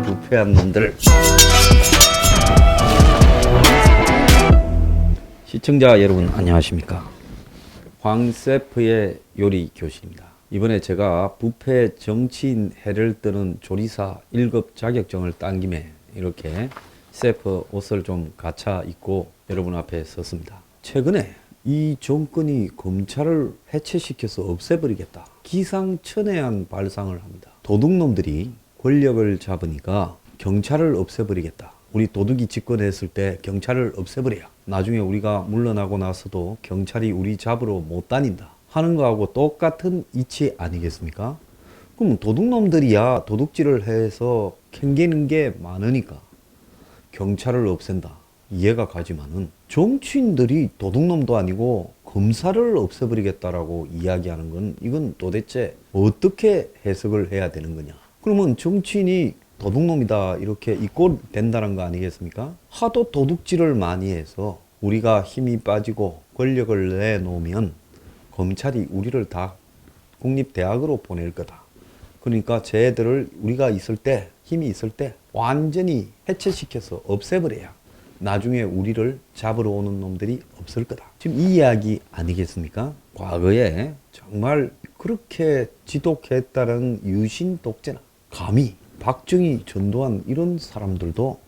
부패한 놈들. 시청자 여러분 안녕하십니까. 황셰프의 요리 교실입니다. 이번에 제가 부패 정치인 해를 뜨는 조리사 1급 자격증을 딴 김에 이렇게 셰프 옷을 좀 갖춰 입고 여러분 앞에 섰습니다. 최근에 이 정권이 검찰을 해체시켜서 없애버리겠다, 기상천외한 발상을 합니다. 도둑놈들이 권력을 잡으니까 경찰을 없애버리겠다. 우리 도둑이 집권했을 때 경찰을 없애버려야 나중에 우리가 물러나고 나서도 경찰이 우리 잡으러 못 다닌다 하는 거하고 똑같은 이치 아니겠습니까? 그럼 도둑놈들이야 도둑질을 해서 캥기는 게 많으니까 경찰을 없앤다, 이해가 가지만은 정치인들이 도둑놈도 아니고 검사를 없애버리겠다라고 이야기하는 건 이건 도대체 어떻게 해석을 해야 되는 거냐. 그러면 정치인이 도둑놈이다 이렇게 입고 된다는 거 아니겠습니까? 하도 도둑질을 많이 해서 우리가 힘이 빠지고 권력을 내놓으면 검찰이 우리를 다 국립대학으로 보낼 거다. 그러니까 쟤들을 우리가 있을 때, 힘이 있을 때 완전히 해체시켜서 없애버려야 나중에 우리를 잡으러 오는 놈들이 없을 거다. 지금 이 이야기 아니겠습니까? 과거에 정말 그렇게 지독했다는 유신 독재나 감히 박정희, 전두환 이런 사람들도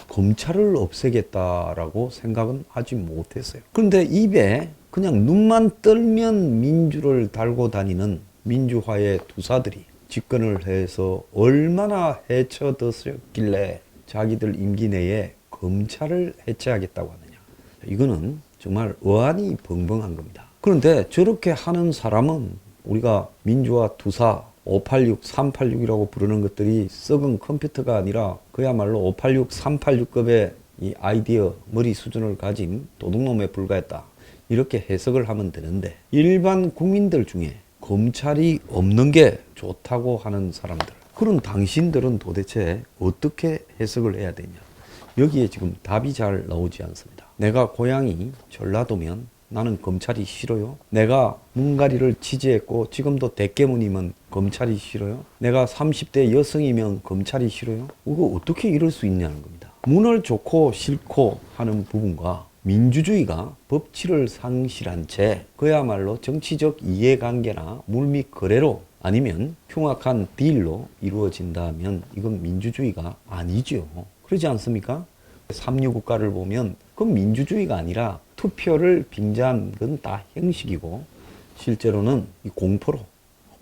검찰을 없애겠다라고 생각은 하지 못했어요. 그런데 입에 그냥 눈만 떨면 민주를 달고 다니는 민주화의 투사들이 집권을 해서 얼마나 해쳐졌길래 자기들 임기 내에 검찰을 해체하겠다고 하느냐. 이거는 정말 어안이 벙벙한 겁니다. 그런데 저렇게 하는 사람은 우리가 민주화 투사 586, 386이라고 부르는 것들이 썩은 컴퓨터가 아니라 그야말로 586, 386급의 이 아이디어, 머리 수준을 가진 도둑놈에 불과했다. 이렇게 해석을 하면 되는데 일반 국민들 중에 검찰이 없는 게 좋다고 하는 사람들, 그런 당신들은 도대체 어떻게 해석을 해야 되냐. 여기에 지금 답이 잘 나오지 않습니다. 내가 고향이 전라도면 나는 검찰이 싫어요? 내가 문가리를 취재했고 지금도 대깨문이면 검찰이 싫어요? 내가 30대 여성이면 검찰이 싫어요? 이거 어떻게 이럴 수 있냐는 겁니다. 문을 좋고 싫고 하는 부분과 민주주의가 법치를 상실한 채 그야말로 정치적 이해관계나 물밑 거래로 아니면 흉악한 딜로 이루어진다면 이건 민주주의가 아니죠. 그러지 않습니까? 3.6 국가를 보면 그건 민주주의가 아니라 투표를 빙자한 건 다 형식이고 실제로는 이 공포로,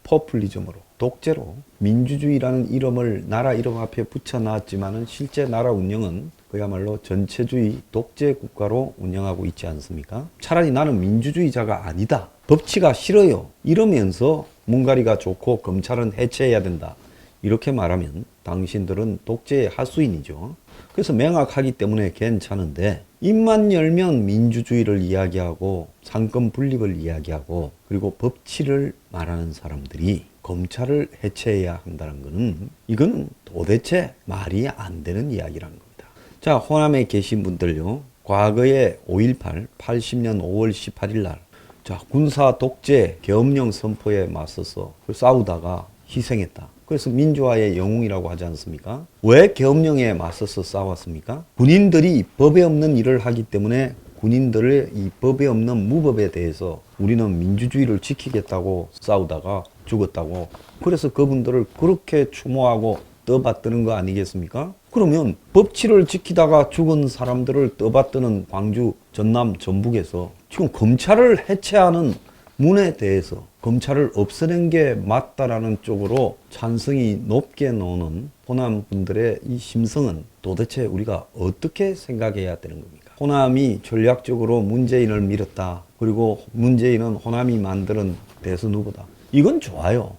포퓰리즘으로, 독재로 민주주의라는 이름을 나라 이름 앞에 붙여놨지만은 실제 나라 운영은 그야말로 전체주의 독재 국가로 운영하고 있지 않습니까? 차라리 나는 민주주의자가 아니다, 법치가 싫어요 이러면서 문가리가 좋고 검찰은 해체해야 된다 이렇게 말하면 당신들은 독재의 하수인이죠. 그래서 명확하기 때문에 괜찮은데 입만 열면 민주주의를 이야기하고 상권 분립을 이야기하고 그리고 법치를 말하는 사람들이 검찰을 해체해야 한다는 것은 이건 도대체 말이 안 되는 이야기라는 겁니다. 자, 호남에 계신 분들요, 과거에 5.18 80년 5월 18일 날 자, 군사 독재 계엄령 선포에 맞서서 싸우다가 희생했다. 그래서 민주화의 영웅이라고 하지 않습니까? 왜 계엄령에 맞서서 싸웠습니까? 군인들이 법에 없는 일을 하기 때문에 군인들의 이 법에 없는 무법에 대해서 우리는 민주주의를 지키겠다고 싸우다가 죽었다고. 그래서 그분들을 그렇게 추모하고 떠받드는 거 아니겠습니까? 그러면 법치를 지키다가 죽은 사람들을 떠받드는 광주, 전남, 전북에서 지금 검찰을 해체하는 문에 대해서 검찰을 없애는 게 맞다라는 쪽으로 찬성이 높게 나오는 호남 분들의 이 심성은 도대체 우리가 어떻게 생각해야 되는 겁니까? 호남이 전략적으로 문재인을 밀었다. 그리고 문재인은 호남이 만드는 대선 후보다. 이건 좋아요.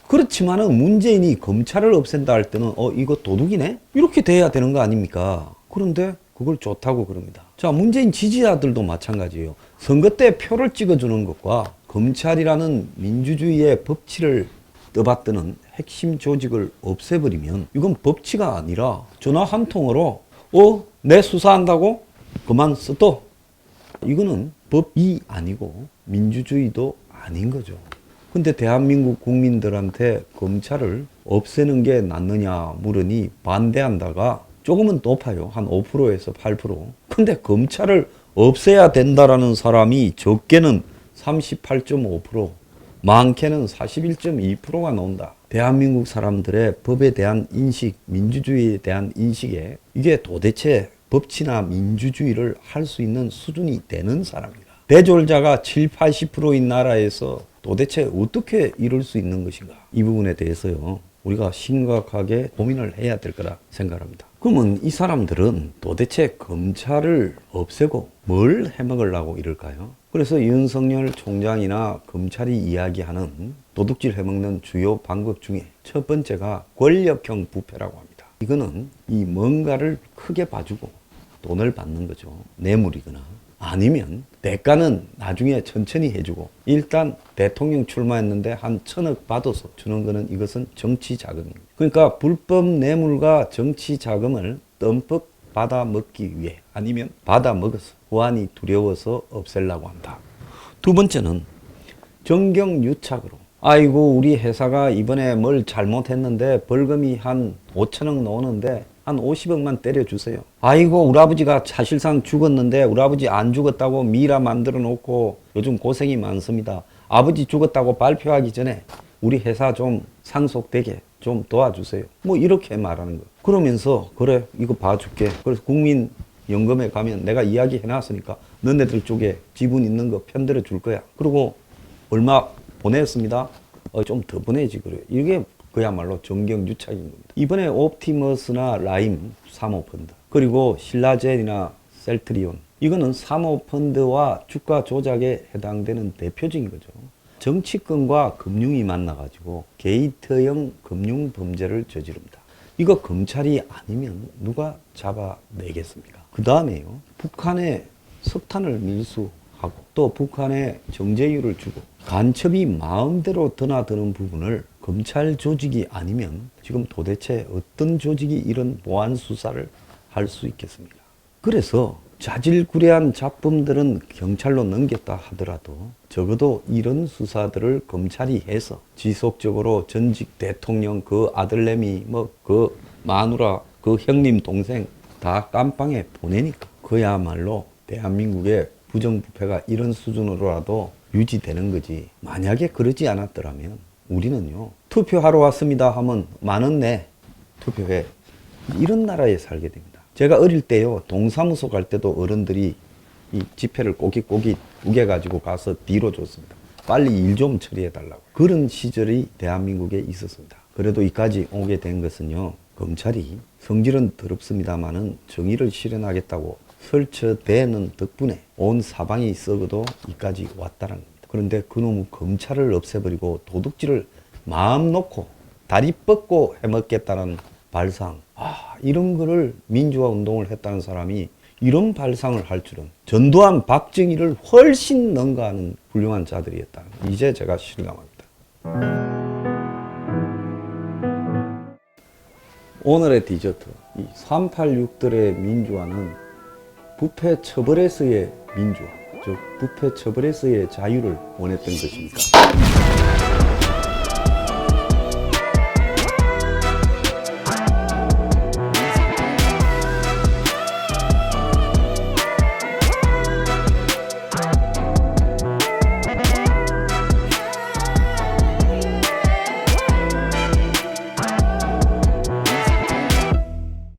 그렇지만은 문재인이 검찰을 없앤다 할 때는 이거 도둑이네? 이렇게 돼야 되는 거 아닙니까? 그런데 그걸 좋다고 그럽니다. 자, 문재인 지지자들도 마찬가지예요. 선거 때 표를 찍어주는 것과 검찰이라는 민주주의의 법치를 떠받드는 핵심 조직을 없애버리면 이건 법치가 아니라 전화 한 통으로 내 수사한다고? 그만 써도 이거는 법이 아니고 민주주의도 아닌 거죠. 근데 대한민국 국민들한테 검찰을 없애는 게 낫느냐 물으니 반대한다가 조금은 높아요. 한 5%에서 8%. 근데 검찰을 없애야 된다라는 사람이 적게는 38.5%, 많게는 41.2%가 나온다. 대한민국 사람들의 법에 대한 인식, 민주주의에 대한 인식에 이게 도대체 법치나 민주주의를 할 수 있는 수준이 되는 사람인가? 대졸자가 7, 80%인 나라에서 도대체 어떻게 이룰 수 있는 것인가? 이 부분에 대해서요, 우리가 심각하게 고민을 해야 될 거라 생각합니다. 그러면 이 사람들은 도대체 검찰을 없애고 뭘 해먹으려고 이럴까요? 그래서 윤석열 총장이나 검찰이 이야기하는 도둑질 해먹는 주요 방법 중에 첫 번째가 권력형 부패라고 합니다. 이거는 이 뭔가를 크게 봐주고 돈을 받는 거죠. 뇌물이거나 아니면 대가는 나중에 천천히 해주고, 일단 대통령 출마했는데 한 1,000억 받아서 주는 거는 이것은 정치 자금입니다. 그러니까 불법 뇌물과 정치 자금을 덤뻑 받아 먹기 위해, 아니면 받아 먹어서 보안이 두려워서 없애려고 한다. 두 번째는 정경유착으로, 아이고 우리 회사가 이번에 뭘 잘못했는데 벌금이 한 5천억 나오는데 한 50억만 때려주세요. 아이고 우리 아버지가 사실상 죽었는데 우리 아버지 안 죽었다고 미라 만들어 놓고 요즘 고생이 많습니다. 아버지 죽었다고 발표하기 전에 우리 회사 좀 상속되게 좀 도와주세요. 뭐 이렇게 말하는 거. 그러면서 그래 이거 봐줄게. 그래서 국민연금에 가면 내가 이야기 해놨으니까 너네들 쪽에 지분 있는 거 편들어 줄 거야. 그리고 얼마 보냈습니다. 좀 더 보내지 그래. 이게 그야말로 정경유착인 겁니다. 이번에 옵티머스나 라임 사모펀드, 그리고 신라젠이나 셀트리온, 이거는 사모펀드와 주가 조작에 해당되는 대표적인 거죠. 정치권과 금융이 만나가지고 게이트형 금융 범죄를 저지릅니다. 이거 검찰이 아니면 누가 잡아내겠습니까? 그 다음에요, 북한에 석탄을 밀수하고 또 북한에 정제유를 주고 간첩이 마음대로 드나드는 부분을 검찰 조직이 아니면 지금 도대체 어떤 조직이 이런 보안 수사를 할 수 있겠습니까? 그래서 자질구레한 잡범들은 경찰로 넘겼다 하더라도 적어도 이런 수사들을 검찰이 해서 지속적으로 전직 대통령 그 아들내미 뭐 그 마누라 그 형님 동생 다 깜빵에 보내니까 그야말로 대한민국의 부정부패가 이런 수준으로라도 유지되는 거지. 만약에 그러지 않았더라면 우리는요, 투표하러 왔습니다 하면 10,000원 내 투표해, 이런 나라에 살게 됩니다. 제가 어릴 때요, 동사무소 갈 때도 어른들이 이 지폐를 꼬깃꼬깃 우겨가지고 가서 뒤로 줬습니다. 빨리 일 좀 처리해 달라고. 그런 시절이 대한민국에 있었습니다. 그래도 이까지 오게 된 것은요, 검찰이 성질은 더럽습니다만은 정의를 실현하겠다고 설쳐대는 덕분에 온 사방이 썩어도 이까지 왔다는 겁니다. 그런데 그놈의 검찰을 없애버리고 도둑질을 마음 놓고 다리 뻗고 해먹겠다는 발상, 이런 거를 민주화 운동을 했다는 사람이 이런 발상을 할 줄은, 전두환, 박정희를 훨씬 능가하는 훌륭한 자들이었다. 이제 제가 실감합니다. 오늘의 디저트, 이 386들의 민주화는 부패 처벌에서의 민주화, 즉 부패 처벌에서의 자유를 원했던 것입니까?